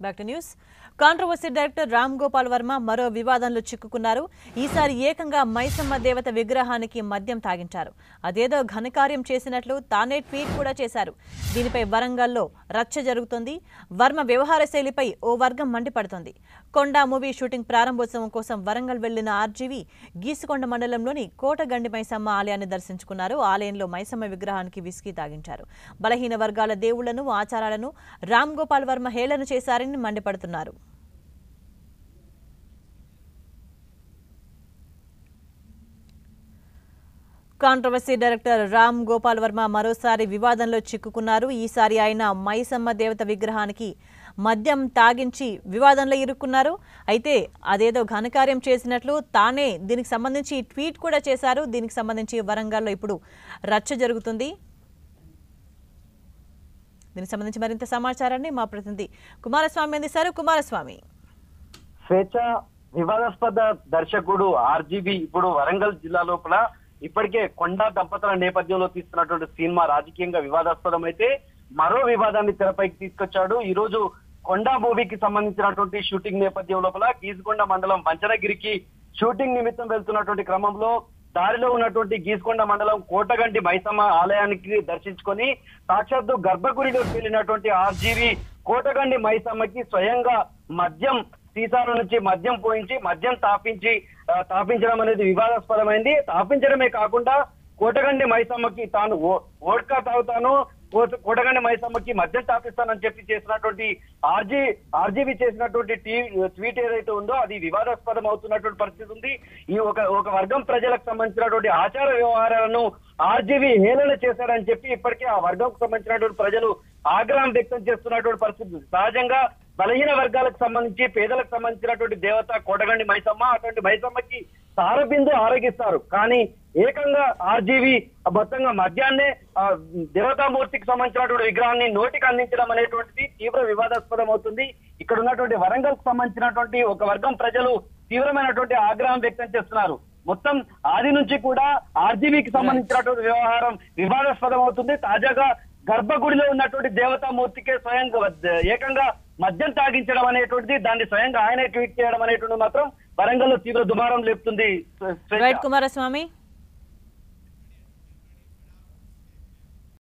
Back to news. Controversy director Ram Gopal Varma మరో వివాదంలో చిక్కుకున్నారు. ఈసారి ఏకంగా మైసమ్మ దేవత విగ్రహానికి మద్యం తాగించారు. అదేదో ఘనకార్యం చేసినట్లు తానే ట్వీట్ కూడా చేశారు. దీనిపై వరంగల్లో రచ్చ జరుగుతోంది. వర్మ వ్యవహార శైలిపై ఓ వర్గం మండిపడుతోంది. కొండా మూవీ షూటింగ్ ప్రారంభోత్సవం కోసం వరంగల్ వెళ్లిన ఆర్జీవి గీసుకొండ మండలంలోని కోటగండి మైసమ్మ ఆలయాన్ని దర్శించుకున్నారు. ఆలయంలో మైసమ్మ విగ్రహానికి విస్కీ తాగించారు. బలహీన వర్గాల దేవుళ్లను, ఆచారాలను రామ్ గోపాల్ వర్మ హేళన చేశారని మండిపడుతున్నారు. కాంట్రవర్సీ డైరెక్టర్ రామ్ గోపాల్ వర్మ మరోసారి వివాదంలో చిక్కుకున్నారు. ఈసారి ఆయన మైసమ్మ దేవత విగ్రహానికి మద్యం తాగించి వివాదంలో ఇరుక్కున్నారు. అయితే అదేదో ఘనకార్యం చేసినట్లు తానే దీనికి సంబంధించి ట్వీట్ కూడా చేశారు. దీనికి సంబంధించి వరంగల్లో ఇప్పుడు రచ్చ జరుగుతుంది. దీనికి సంబంధించి మరింత సమాచారాన్ని మా ప్రతినిధి కుమారస్వామి అందిస్తారు. కుమారస్వామి, స్వేచ్ఛ వివాదాస్పద దర్శకుడు ఆర్జీవి ఇప్పుడు వరంగల్ జిల్లా లోపల ఇప్పటికే కొండా దంపతుల నేపథ్యంలో తీస్తున్నటువంటి సినిమా రాజకీయంగా వివాదాస్పదం అయితే మరో వివాదాన్ని తెరపైకి తీసుకొచ్చాడు. ఈ రోజు కొండా మూవీకి సంబంధించినటువంటి షూటింగ్ నేపథ్యం లోపల గీసుకొండ మండలం వంచనగిరికి షూటింగ్ నిమిత్తం వెళ్తున్నటువంటి క్రమంలో దారిలో ఉన్నటువంటి గీసుకొండ మండలం కోటగండి మైసమ్మ ఆలయానికి దర్శించుకొని సాక్షాత్తు గర్భగుడిలోకి వెళ్ళినటువంటి ఆర్జీవి కోటగండి మైసమ్మకి స్వయంగా మద్యం సీసాల నుంచి మద్యం పోయించి మద్యం తాపించడం అనేది వివాదాస్పదమైంది. తాపించడమే కాకుండా కోటగండి మైసమ్మకి తాను ఓడ్కా తాగుతాను, కోటగండి మైసమ్మకి మద్యం తాపిస్తానని చెప్పి చేసినటువంటి ఆర్జీవి చేసినటువంటి ట్వీట్ ఏదైతే ఉందో అది వివాదాస్పదం అవుతున్నటువంటి పరిస్థితి ఉంది. ఈ ఒక వర్గం ప్రజలకు సంబంధించినటువంటి ఆచార వ్యవహారాలను ఆర్జీవి హేళన చేశారని చెప్పి ఇప్పటికే ఆ వర్గంకు సంబంధించినటువంటి ప్రజలు ఆగ్రహం వ్యక్తం చేస్తున్నటువంటి పరిస్థితి. సహజంగా బలహీన వర్గాలకు సంబంధించి పేదలకు సంబంధించినటువంటి దేవత కోటగండి మైసమ్మ, అటువంటి మైసమ్మకి సారబిందు ఆరగిస్తారు. కానీ ఏకంగా ఆర్జీవి మొత్తంగా మద్యాన్నే దేవతామూర్తికి సంబంధించినటువంటి విగ్రహాన్ని నోటికి అందించడం అనేటువంటిది తీవ్ర వివాదాస్పదం అవుతుంది. ఇక్కడ ఉన్నటువంటి వరంగల్ కు సంబంధించినటువంటి ఒక వర్గం ప్రజలు తీవ్రమైనటువంటి ఆగ్రహం వ్యక్తం చేస్తున్నారు. మొత్తం ఆది నుంచి కూడా ఆర్జీవికి సంబంధించినటువంటి వ్యవహారం వివాదాస్పదం అవుతుంది. తాజాగా గర్భగుడిలో ఉన్నటువంటి దేవతామూర్తికే స్వయంగా ఏకంగా మద్యం తాగించడం అనేటువంటిది, దాన్ని స్వయంగా ఆయనే ట్వీట్ చేయడం అనేటువంటిది మాత్రం వరంగల్లో తీవ్ర దుమారం లేపుతుంది. కుమారస్వామి.